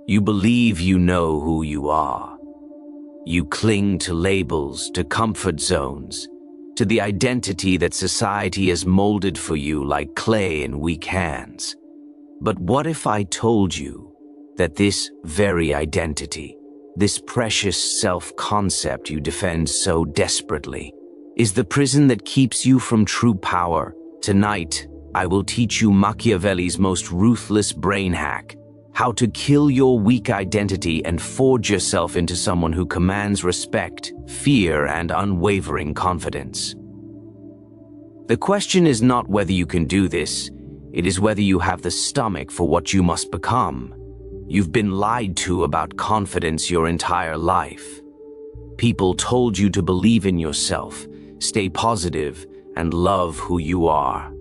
You believe you know who you are. You cling to labels, to comfort zones, to the identity that society has molded for you like clay in weak hands. But what if I told you that this very identity, this precious self-concept you defend so desperately, is the prison that keeps you from true power? Tonight, I will teach you Machiavelli's most ruthless brain hack, how to kill your weak identity and forge yourself into someone who commands respect, fear, and unwavering confidence. The question is not whether you can do this, it is whether you have the stomach for what you must become. You've been lied to about confidence your entire life. People told you to believe in yourself, stay positive, and love who you are.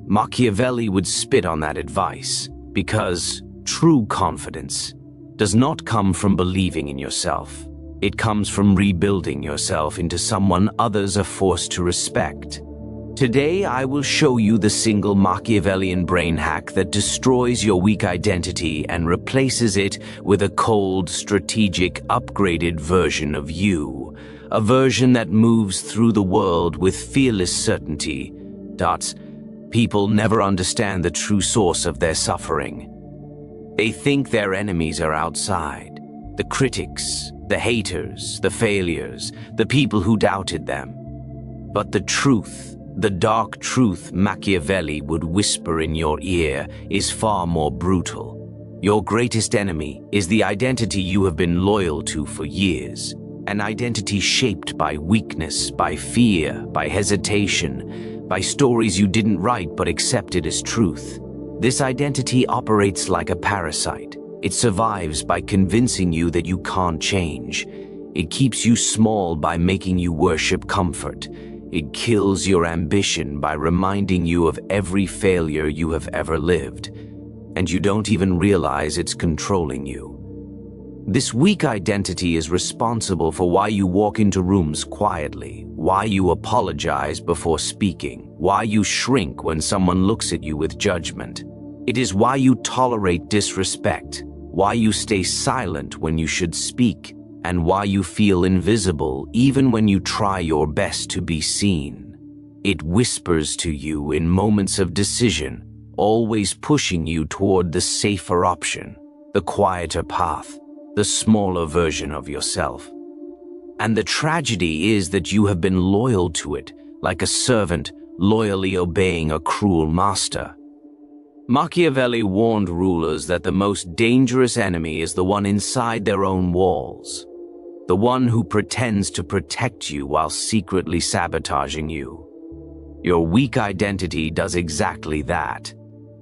Machiavelli would spit on that advice, because true confidence does not come from believing in yourself. It comes from rebuilding yourself into someone others are forced to respect. Today, I will show you the single Machiavellian brain hack that destroys your weak identity and replaces it with a cold, strategic, upgraded version of you. A version that moves through the world with fearless certainty. People never understand the true source of their suffering. They think their enemies are outside. The critics, the haters, the failures, the people who doubted them. But the truth, the dark truth Machiavelli would whisper in your ear, is far more brutal. Your greatest enemy is the identity you have been loyal to for years. An identity shaped by weakness, by fear, by hesitation, by stories you didn't write but accepted as truth. This identity operates like a parasite. It survives by convincing you that you can't change. It keeps you small by making you worship comfort. It kills your ambition by reminding you of every failure you have ever lived. And you don't even realize it's controlling you. This weak identity is responsible for why you walk into rooms quietly, why you apologize before speaking, why you shrink when someone looks at you with judgment. It is why you tolerate disrespect, why you stay silent when you should speak, and why you feel invisible even when you try your best to be seen. It whispers to you in moments of decision, always pushing you toward the safer option, the quieter path, the smaller version of yourself. And the tragedy is that you have been loyal to it, like a servant loyally obeying a cruel master. Machiavelli warned rulers that the most dangerous enemy is the one inside their own walls, the one who pretends to protect you while secretly sabotaging you. Your weak identity does exactly that.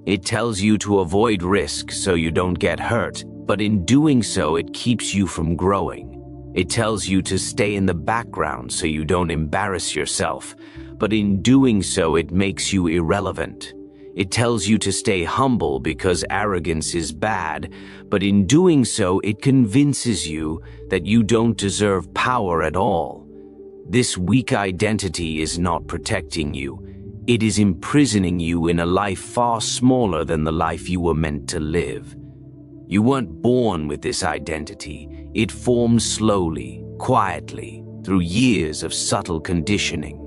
It tells you to avoid risk so you don't get hurt, but in doing so, it keeps you from growing. It tells you to stay in the background so you don't embarrass yourself, but in doing so, it makes you irrelevant. It tells you to stay humble because arrogance is bad, but in doing so, it convinces you that you don't deserve power at all. This weak identity is not protecting you. It is imprisoning you in a life far smaller than the life you were meant to live. You weren't born with this identity. It formed slowly, quietly, through years of subtle conditioning.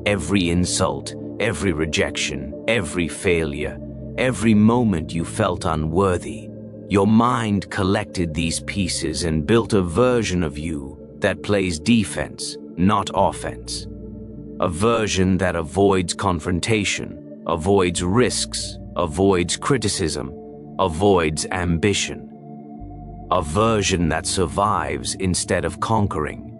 Every insult, every rejection, every failure, every moment you felt unworthy, your mind collected these pieces and built a version of you that plays defense, not offense. A version that avoids confrontation, avoids risks, avoids criticism, avoids ambition. A version that survives instead of conquering.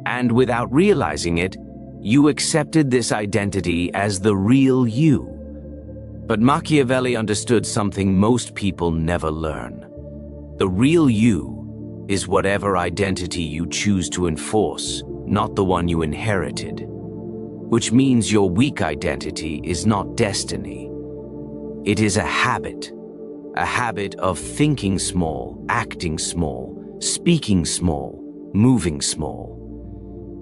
And without realizing it, you accepted this identity as the real you. But Machiavelli understood something most people never learn. The real you is whatever identity you choose to enforce, not the one you inherited. Which means your weak identity is not destiny. It is a habit of thinking small, acting small, speaking small, moving small.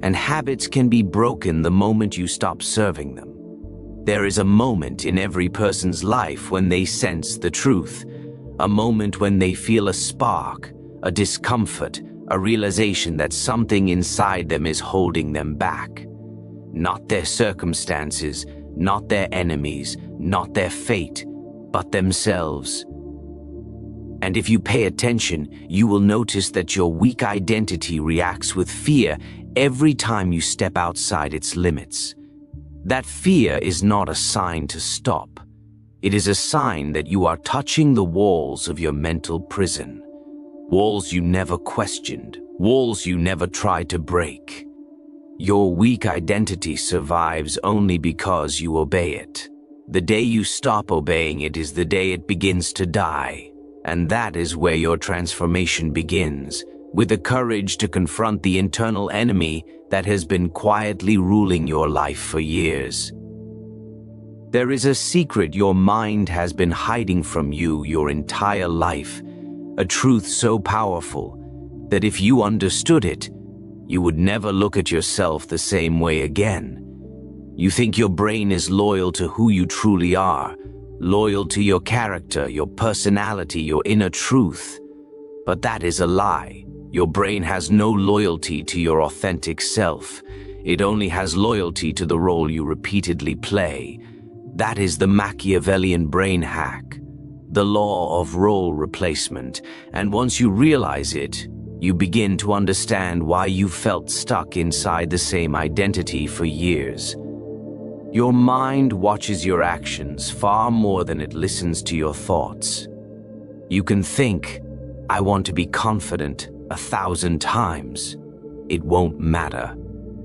And habits can be broken the moment you stop serving them. There is a moment in every person's life when they sense the truth, a moment when they feel a spark, a discomfort, a realization that something inside them is holding them back. Not their circumstances, not their enemies, not their fate, but themselves. And if you pay attention, you will notice that your weak identity reacts with fear every time you step outside its limits. That fear is not a sign to stop. It is a sign that you are touching the walls of your mental prison. Walls you never questioned, walls you never tried to break. Your weak identity survives only because you obey it. The day you stop obeying it is the day it begins to die. And that is where your transformation begins, with the courage to confront the internal enemy that has been quietly ruling your life for years. There is a secret your mind has been hiding from you your entire life, a truth so powerful that if you understood it, you would never look at yourself the same way again. You think your brain is loyal to who you truly are, loyal to your character, your personality, your inner truth. But that is a lie. Your brain has no loyalty to your authentic self. It only has loyalty to the role you repeatedly play. That is the Machiavellian brain hack, the law of role replacement. And once you realize it, you begin to understand why you felt stuck inside the same identity for years. Your mind watches your actions far more than it listens to your thoughts. You can think, "I want to be confident," 1,000 times. It won't matter.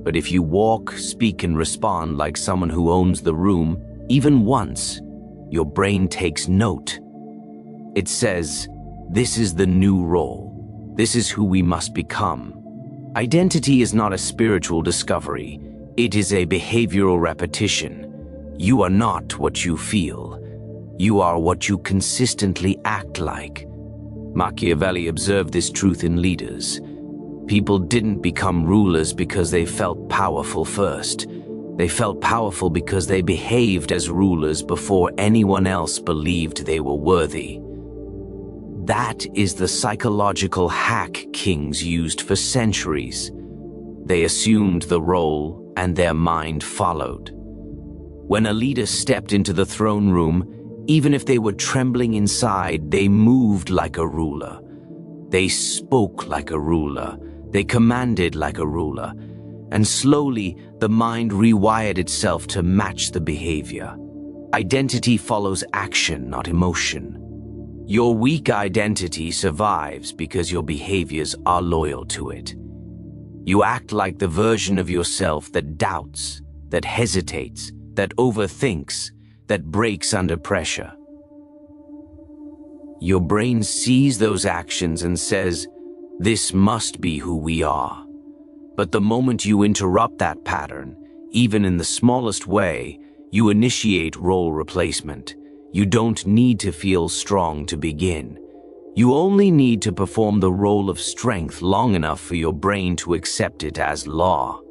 But if you walk, speak, and respond like someone who owns the room, even once, your brain takes note. It says, "This is the new role. This is who we must become." Identity is not a spiritual discovery. It is a behavioral repetition. You are not what you feel. You are what you consistently act like. Machiavelli observed this truth in leaders. People didn't become rulers because they felt powerful first. They felt powerful because they behaved as rulers before anyone else believed they were worthy. That is the psychological hack kings used for centuries. They assumed the role and their mind followed. When a leader stepped into the throne room, even if they were trembling inside, they moved like a ruler. They spoke like a ruler. They commanded like a ruler. And slowly, the mind rewired itself to match the behavior. Identity follows action, not emotion. Your weak identity survives because your behaviors are loyal to it. You act like the version of yourself that doubts, that hesitates, that overthinks, that breaks under pressure. Your brain sees those actions and says, "This must be who we are." But the moment you interrupt that pattern, even in the smallest way, you initiate role replacement. You don't need to feel strong to begin. You only need to perform the role of strength long enough for your brain to accept it as law.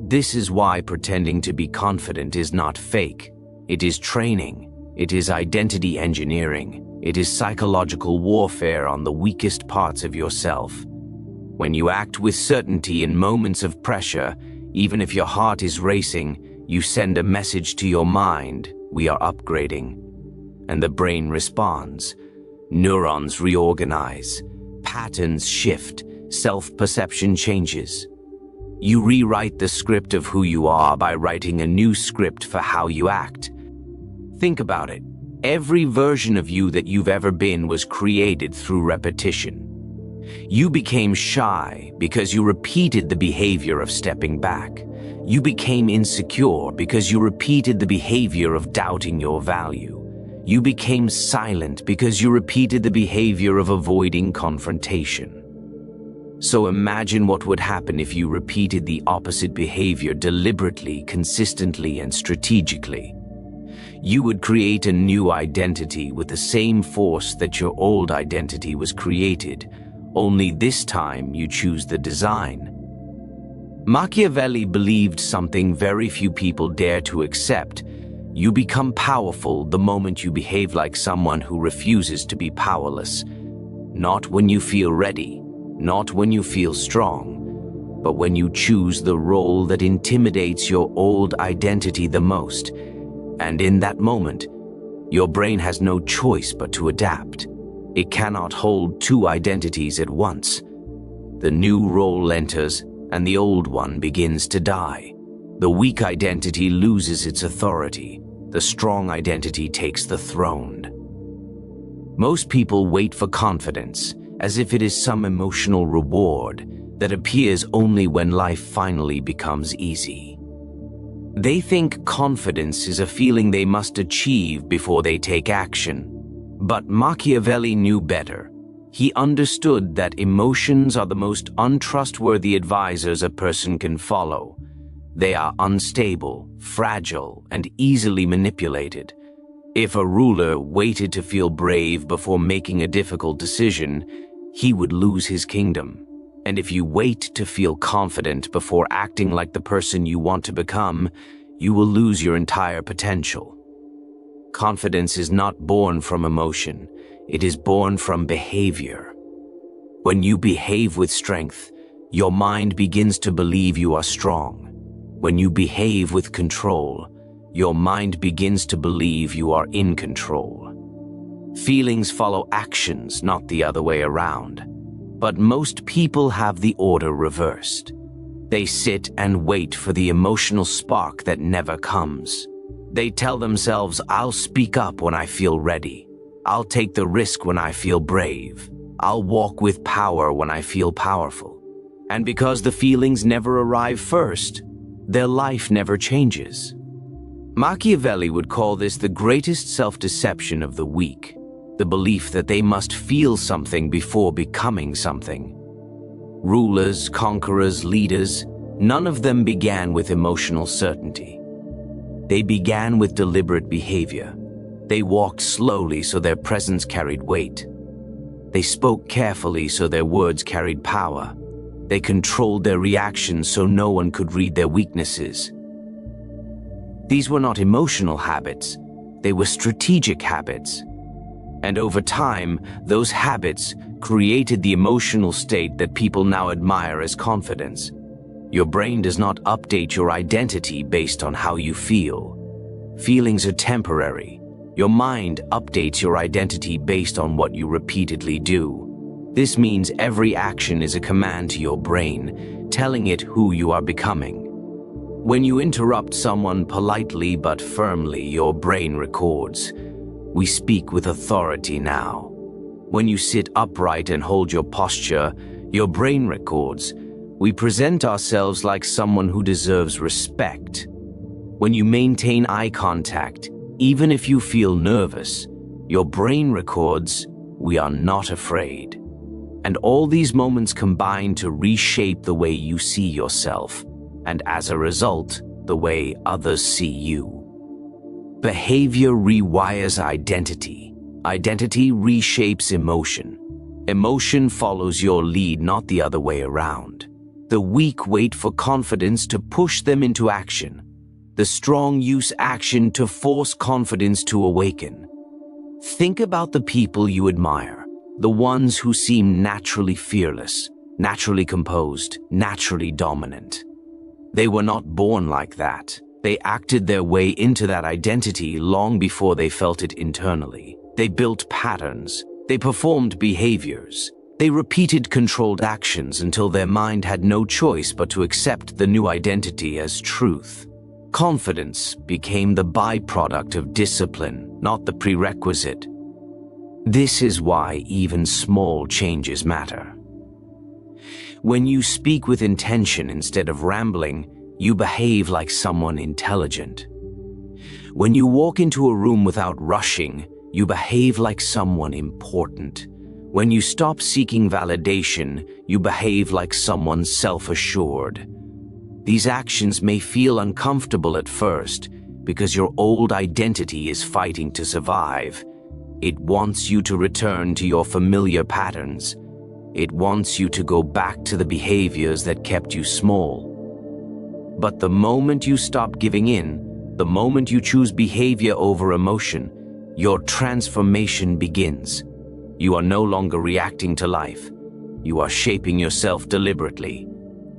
This is why pretending to be confident is not fake. It is training. It is identity engineering. It is psychological warfare on the weakest parts of yourself. When you act with certainty in moments of pressure, even if your heart is racing, you send a message to your mind, "We are upgrading." And the brain responds. Neurons reorganize, patterns shift, self-perception changes. You rewrite the script of who you are by writing a new script for how you act. Think about it. Every version of you that you've ever been was created through repetition. You became shy because you repeated the behavior of stepping back. You became insecure because you repeated the behavior of doubting your value. You became silent because you repeated the behavior of avoiding confrontation. So imagine what would happen if you repeated the opposite behavior deliberately, consistently, and strategically. You would create a new identity with the same force that your old identity was created, only this time you choose the design. Machiavelli believed something very few people dare to accept. You become powerful the moment you behave like someone who refuses to be powerless. Not when you feel ready, not when you feel strong, but when you choose the role that intimidates your old identity the most. And in that moment, your brain has no choice but to adapt. It cannot hold two identities at once. The new role enters, and the old one begins to die. The weak identity loses its authority. The strong identity takes the throne. Most people wait for confidence, as if it is some emotional reward that appears only when life finally becomes easy. They think confidence is a feeling they must achieve before they take action. But Machiavelli knew better. He understood that emotions are the most untrustworthy advisors a person can follow. They are unstable, fragile, and easily manipulated. If a ruler waited to feel brave before making a difficult decision, he would lose his kingdom. And if you wait to feel confident before acting like the person you want to become, you will lose your entire potential. Confidence is not born from emotion. It is born from behavior. When you behave with strength, your mind begins to believe you are strong. When you behave with control, your mind begins to believe you are in control. Feelings follow actions, not the other way around. But most people have the order reversed. They sit and wait for the emotional spark that never comes. They tell themselves, "I'll speak up when I feel ready. I'll take the risk when I feel brave. I'll walk with power when I feel powerful." And because the feelings never arrive first, their life never changes. Machiavelli would call this the greatest self-deception of the weak, the belief that they must feel something before becoming something. Rulers, conquerors, leaders, none of them began with emotional certainty. They began with deliberate behavior. They walked slowly so their presence carried weight. They spoke carefully so their words carried power. They controlled their reactions so no one could read their weaknesses. These were not emotional habits, they were strategic habits. And over time, those habits created the emotional state that people now admire as confidence. Your brain does not update your identity based on how you feel. Feelings are temporary. Your mind updates your identity based on what you repeatedly do. This means every action is a command to your brain, telling it who you are becoming. When you interrupt someone politely but firmly, your brain records, "We speak with authority now." When you sit upright and hold your posture, your brain records, "We present ourselves like someone who deserves respect." When you maintain eye contact, even if you feel nervous, your brain records, "We are not afraid." And all these moments combine to reshape the way you see yourself, and as a result, the way others see you. Behavior rewires identity. Identity reshapes emotion. Emotion follows your lead, not the other way around. The weak wait for confidence to push them into action. The strong use action to force confidence to awaken. Think about the people you admire, the ones who seem naturally fearless, naturally composed, naturally dominant. They were not born like that. They acted their way into that identity long before they felt it internally. They built patterns. They performed behaviors. They repeated controlled actions until their mind had no choice but to accept the new identity as truth. Confidence became the byproduct of discipline, not the prerequisite. This is why even small changes matter. When you speak with intention instead of rambling, you behave like someone intelligent. When you walk into a room without rushing, you behave like someone important. When you stop seeking validation, you behave like someone self-assured. These actions may feel uncomfortable at first because your old identity is fighting to survive. It wants you to return to your familiar patterns. It wants you to go back to the behaviors that kept you small. But the moment you stop giving in, The moment you choose behavior over emotion, your transformation begins. You are no longer reacting to life. You are shaping yourself deliberately.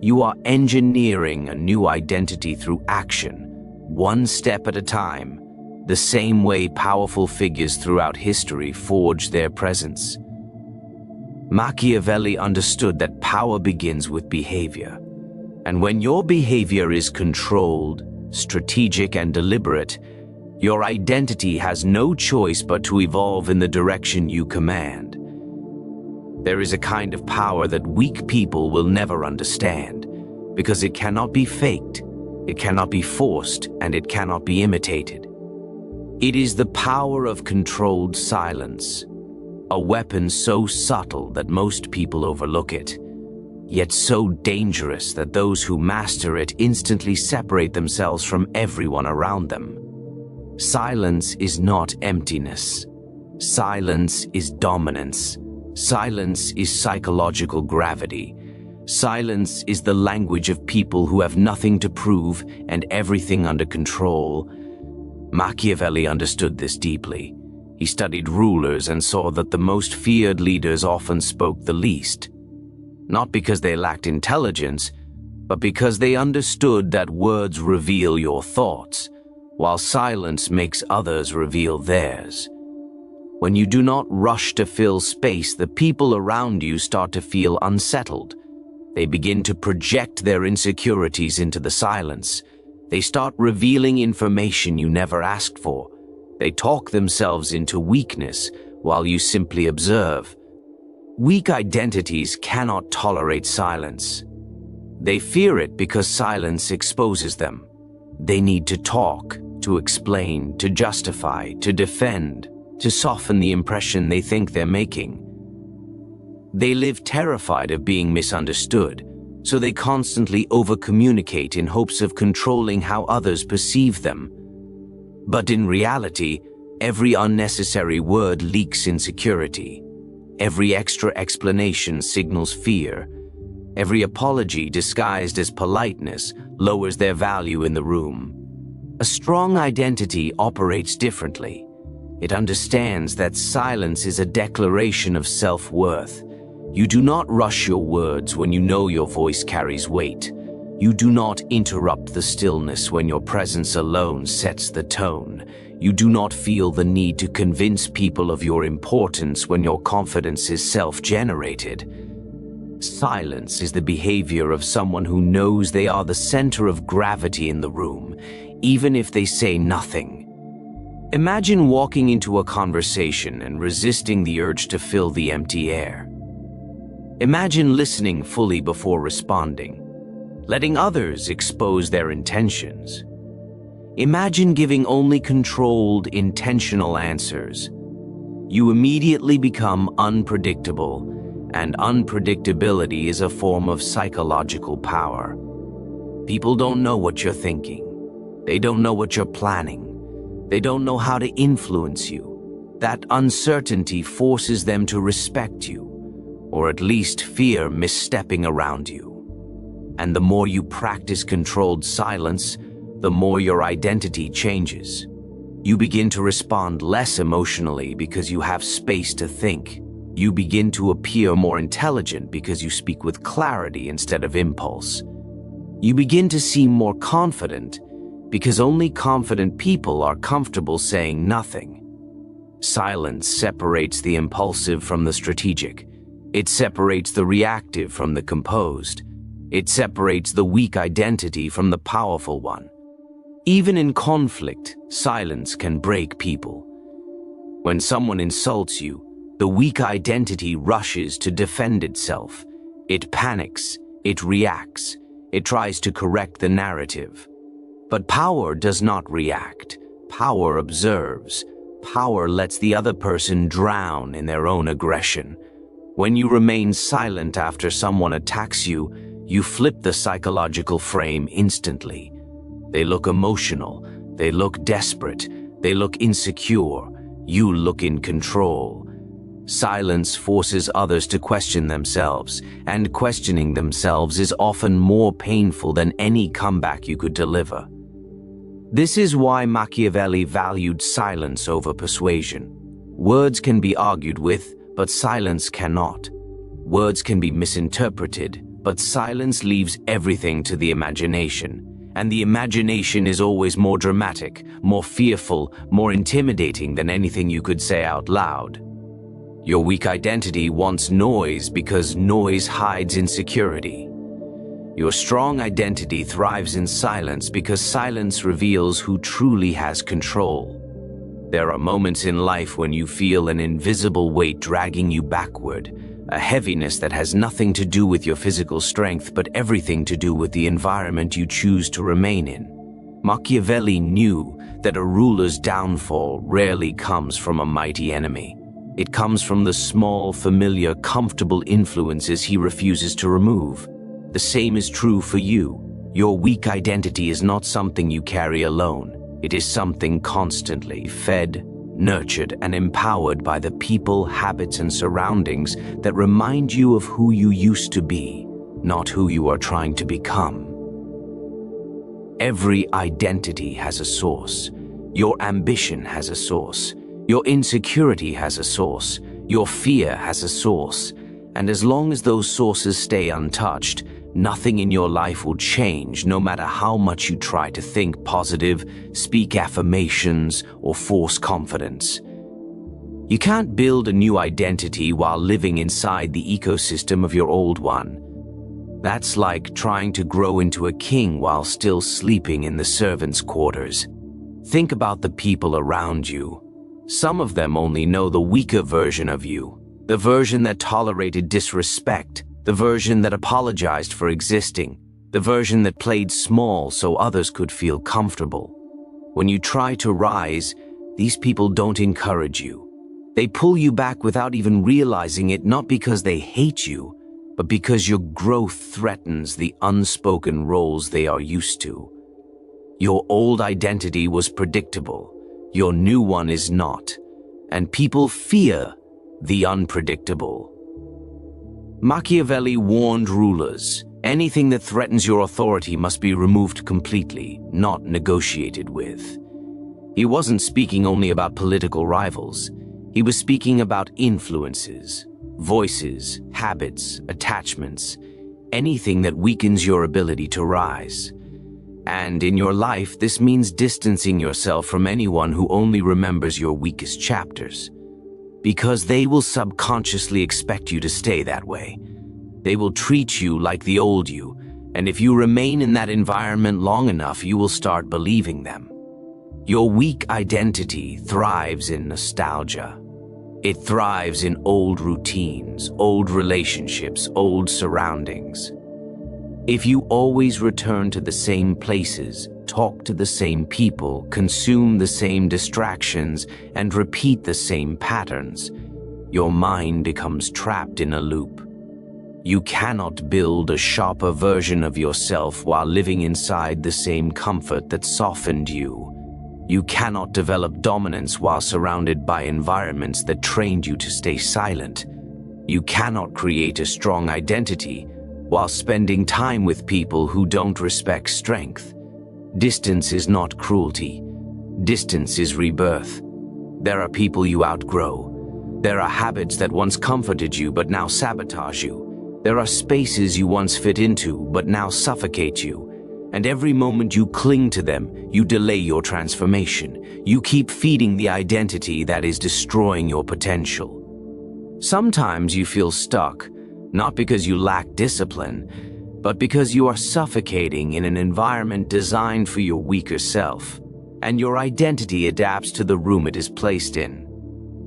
You are engineering a new identity through action, one step at a time, the same way powerful figures throughout history forged their presence. Machiavelli understood that power begins with behavior. And when your behavior is controlled, strategic, and deliberate, your identity has no choice but to evolve in the direction you command. There is a kind of power that weak people will never understand, because it cannot be faked, it cannot be forced, and it cannot be imitated. It is the power of controlled silence, a weapon so subtle that most people overlook it, yet so dangerous that those who master it instantly separate themselves from everyone around them. Silence is not emptiness. Silence is dominance. Silence is psychological gravity. Silence is the language of people who have nothing to prove and everything under control. Machiavelli understood this deeply. He studied rulers and saw that the most feared leaders often spoke the least. Not because they lacked intelligence, but because they understood that words reveal your thoughts, while silence makes others reveal theirs. When you do not rush to fill space, the people around you start to feel unsettled. They begin to project their insecurities into the silence. They start revealing information you never asked for. They talk themselves into weakness while you simply observe. Weak identities cannot tolerate silence. They fear it because silence exposes them. They need to talk, to explain, to justify, to defend, to soften the impression they think they're making. They live terrified of being misunderstood, so they constantly over-communicate in hopes of controlling how others perceive them. But in reality, every unnecessary word leaks insecurity. Every extra explanation signals fear. Every apology disguised as politeness lowers their value in the room. A strong identity operates differently. It understands that silence is a declaration of self-worth. You do not rush your words when you know your voice carries weight. You do not interrupt the stillness when your presence alone sets the tone. You do not feel the need to convince people of your importance when your confidence is self-generated. Silence is the behavior of someone who knows they are the center of gravity in the room, even if they say nothing. Imagine walking into a conversation and resisting the urge to fill the empty air. Imagine listening fully before responding, letting others expose their intentions. Imagine giving only controlled, intentional answers. You immediately become unpredictable, and unpredictability is a form of psychological power. People don't know what you're thinking. They don't know what you're planning. They don't know how to influence you. That uncertainty forces them to respect you, or at least fear misstepping around you. And the more you practice controlled silence, the more your identity changes. You begin to respond less emotionally because you have space to think. You begin to appear more intelligent because you speak with clarity instead of impulse. You begin to seem more confident because only confident people are comfortable saying nothing. Silence separates the impulsive from the strategic. It separates the reactive from the composed. It separates the weak identity from the powerful one. Even in conflict, silence can break people. When someone insults you, the weak identity rushes to defend itself. It panics, it reacts, it tries to correct the narrative. But power does not react. Power observes. Power lets the other person drown in their own aggression. When you remain silent after someone attacks you, you flip the psychological frame instantly. They look emotional, they look desperate, they look insecure, you look in control. Silence forces others to question themselves, and questioning themselves is often more painful than any comeback you could deliver. This is why Machiavelli valued silence over persuasion. Words can be argued with, but silence cannot. Words can be misinterpreted, but silence leaves everything to the imagination. And the imagination is always more dramatic, more fearful, more intimidating than anything you could say out loud. Your weak identity wants noise because noise hides insecurity. Your strong identity thrives in silence because silence reveals who truly has control. There are moments in life when you feel an invisible weight dragging you backward, a heaviness that has nothing to do with your physical strength but everything to do with the environment you choose to remain in. Machiavelli knew that a ruler's downfall rarely comes from a mighty enemy. It comes from the small, familiar, comfortable influences he refuses to remove. The same is true for you. Your weak identity is not something you carry alone. It is something constantly fed, nurtured, and empowered by the people, habits, and surroundings that remind you of who you used to be, not who you are trying to become. Every identity has a source. Your ambition has a source. Your insecurity has a source. Your fear has a source. And as long as those sources stay untouched, nothing in your life will change, no matter how much you try to think positive, speak affirmations, or force confidence. You can't build a new identity while living inside the ecosystem of your old one. That's like trying to grow into a king while still sleeping in the servants' quarters. Think about the people around you. Some of them only know the weaker version of you, the version that tolerated disrespect, the version that apologized for existing, the version that played small so others could feel comfortable. When you try to rise, these people don't encourage you. They pull you back without even realizing it, not because they hate you, but because your growth threatens the unspoken roles they are used to. Your old identity was predictable. Your new one is not. And people fear the unpredictable. Machiavelli warned rulers, anything that threatens your authority must be removed completely, not negotiated with. He wasn't speaking only about political rivals. He was speaking about influences, voices, habits, attachments, anything that weakens your ability to rise. And in your life, this means distancing yourself from anyone who only remembers your weakest chapters. Because they will subconsciously expect you to stay that way. They will treat you like the old you, and if you remain in that environment long enough, you will start believing them. Your weak identity thrives in nostalgia. It thrives in old routines, old relationships, old surroundings. If you always return to the same places, talk to the same people, consume the same distractions, and repeat the same patterns, your mind becomes trapped in a loop. You cannot build a sharper version of yourself while living inside the same comfort that softened you. You cannot develop dominance while surrounded by environments that trained you to stay silent. You cannot create a strong identity while spending time with people who don't respect strength. Distance is not cruelty. Distance is rebirth. There are people you outgrow. There are habits that once comforted you but now sabotage you. There are spaces you once fit into but now suffocate you. And every moment you cling to them, you delay your transformation. You keep feeding the identity that is destroying your potential. Sometimes you feel stuck, not because you lack discipline, but because you are suffocating in an environment designed for your weaker self, and your identity adapts to the room it is placed in.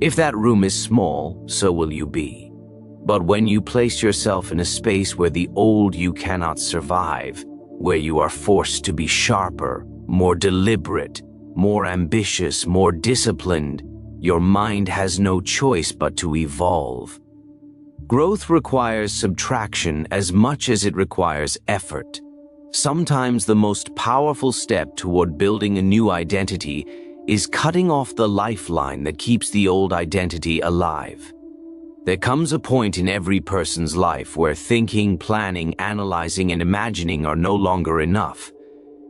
If that room is small, so will you be. But when you place yourself in a space where the old you cannot survive, where you are forced to be sharper, more deliberate, more ambitious, more disciplined, your mind has no choice but to evolve. Growth requires subtraction as much as it requires effort. Sometimes the most powerful step toward building a new identity is cutting off the lifeline that keeps the old identity alive. There comes a point in every person's life where thinking, planning, analyzing, and imagining are no longer enough.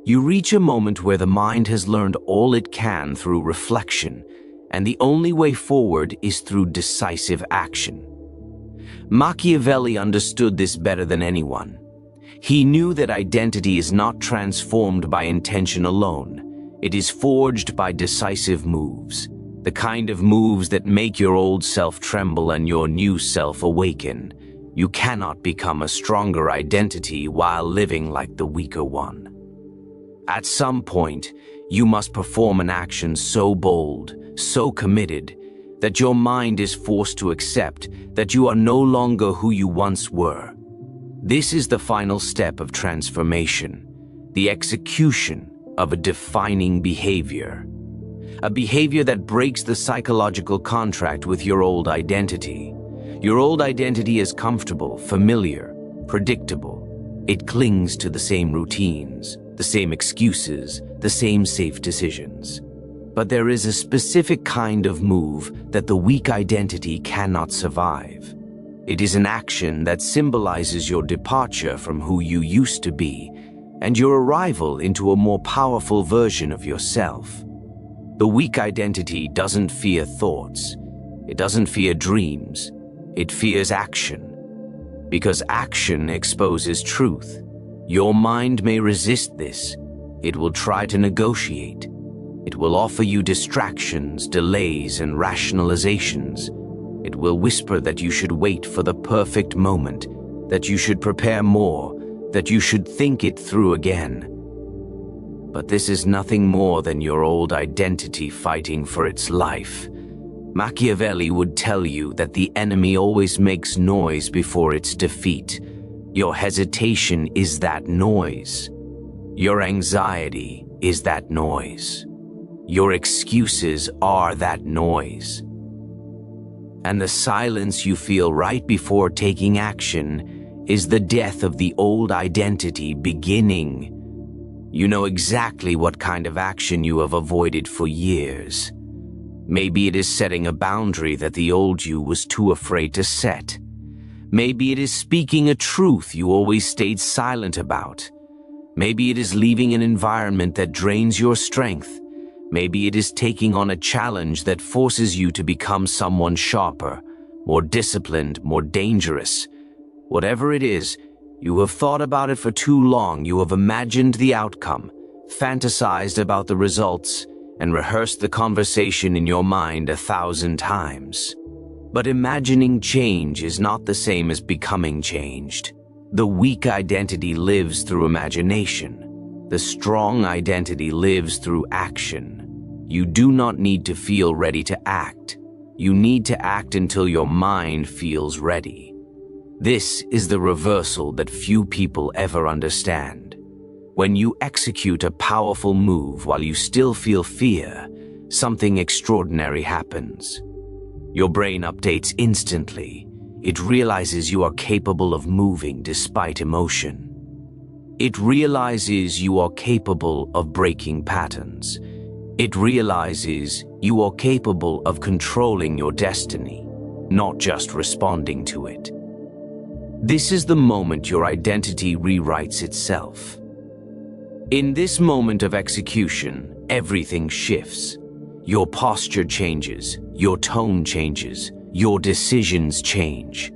You reach a moment where the mind has learned all it can through reflection, and the only way forward is through decisive action. Machiavelli understood this better than anyone. He knew that identity is not transformed by intention alone. It is forged by decisive moves, the kind of moves that make your old self tremble and your new self awaken. You cannot become a stronger identity while living like the weaker one. At some point, you must perform an action so bold, so committed, that your mind is forced to accept that you are no longer who you once were. This is the final step of transformation, the execution of a defining behavior. A behavior that breaks the psychological contract with your old identity. Your old identity is comfortable, familiar, predictable. It clings to the same routines, the same excuses, the same safe decisions. But there is a specific kind of move that the weak identity cannot survive. It is an action that symbolizes your departure from who you used to be and your arrival into a more powerful version of yourself. The weak identity doesn't fear thoughts. It doesn't fear dreams. It fears action. Because action exposes truth. Your mind may resist this. It will try to negotiate. It will offer you distractions, delays, and rationalizations. It will whisper that you should wait for the perfect moment, that you should prepare more, that you should think it through again. But this is nothing more than your old identity fighting for its life. Machiavelli would tell you that the enemy always makes noise before its defeat. Your hesitation is that noise. Your anxiety is that noise. Your excuses are that noise. And the silence you feel right before taking action is the death of the old identity beginning. You know exactly what kind of action you have avoided for years. Maybe it is setting a boundary that the old you was too afraid to set. Maybe it is speaking a truth you always stayed silent about. Maybe it is leaving an environment that drains your strength. Maybe it is taking on a challenge that forces you to become someone sharper, more disciplined, more dangerous. Whatever it is, you have thought about it for too long. You have imagined the outcome, fantasized about the results, and rehearsed the conversation in your mind 1,000 times. But imagining change is not the same as becoming changed. The weak identity lives through imagination. The strong identity lives through action. You do not need to feel ready to act. You need to act until your mind feels ready. This is the reversal that few people ever understand. When you execute a powerful move while you still feel fear, something extraordinary happens. Your brain updates instantly. It realizes you are capable of moving despite emotion. It realizes you are capable of breaking patterns. It realizes you are capable of controlling your destiny, not just responding to it. This is the moment your identity rewrites itself. In this moment of execution, everything shifts. Your posture changes, your tone changes, your decisions change.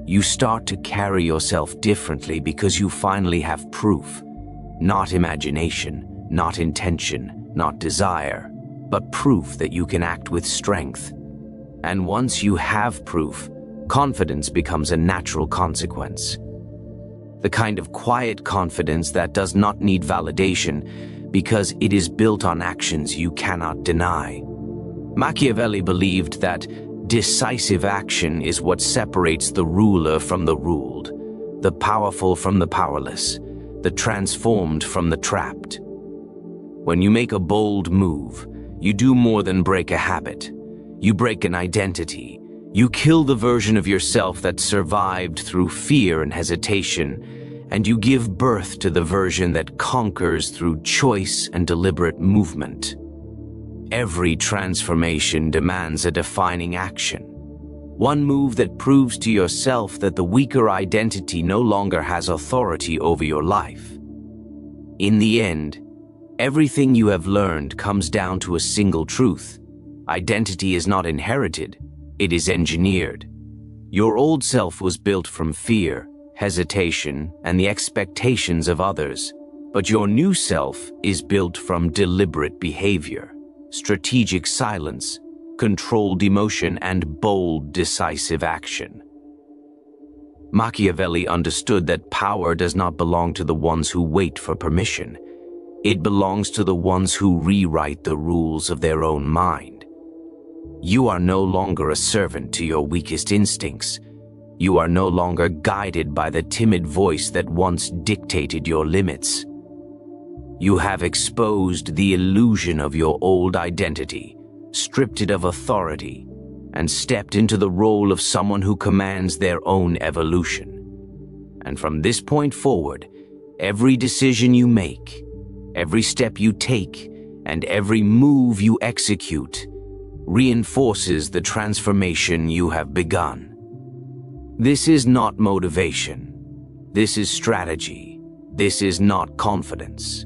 You start to carry yourself differently because you finally have proof. Not imagination, not intention, not desire, but proof that you can act with strength. And once you have proof, confidence becomes a natural consequence. The kind of quiet confidence that does not need validation because it is built on actions you cannot deny. Machiavelli believed that decisive action is what separates the ruler from the ruled, the powerful from the powerless, the transformed from the trapped. When you make a bold move, you do more than break a habit. You break an identity. You kill the version of yourself that survived through fear and hesitation, and you give birth to the version that conquers through choice and deliberate movement. Every transformation demands a defining action. One move that proves to yourself that the weaker identity no longer has authority over your life. In the end, everything you have learned comes down to a single truth. Identity is not inherited, it is engineered. Your old self was built from fear, hesitation, and the expectations of others, but your new self is built from deliberate behavior, strategic silence, controlled emotion, and bold, decisive action. Machiavelli understood that power does not belong to the ones who wait for permission. It belongs to the ones who rewrite the rules of their own mind. You are no longer a servant to your weakest instincts. You are no longer guided by the timid voice that once dictated your limits. You have exposed the illusion of your old identity, stripped it of authority, and stepped into the role of someone who commands their own evolution. And from this point forward, every decision you make, every step you take, and every move you execute reinforces the transformation you have begun. This is not motivation. This is strategy. This is not confidence.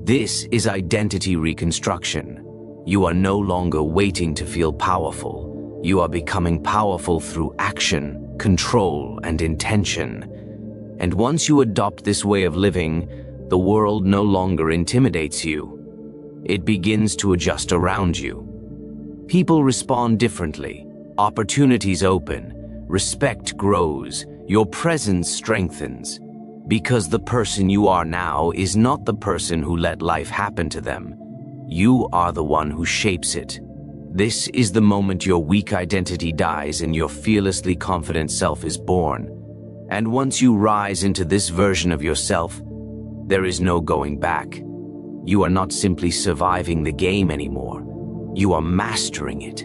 This is identity reconstruction. You are no longer waiting to feel powerful. You are becoming powerful through action, control, and intention. And once you adopt this way of living, the world no longer intimidates you. It begins to adjust around you. People respond differently. Opportunities open. Respect grows, your presence strengthens, because the person you are now is not the person who let life happen to them. You are the one who shapes it. This is the moment your weak identity dies and your fearlessly confident self is born. And once you rise into this version of yourself, there is no going back. You are not simply surviving the game anymore. You are mastering it.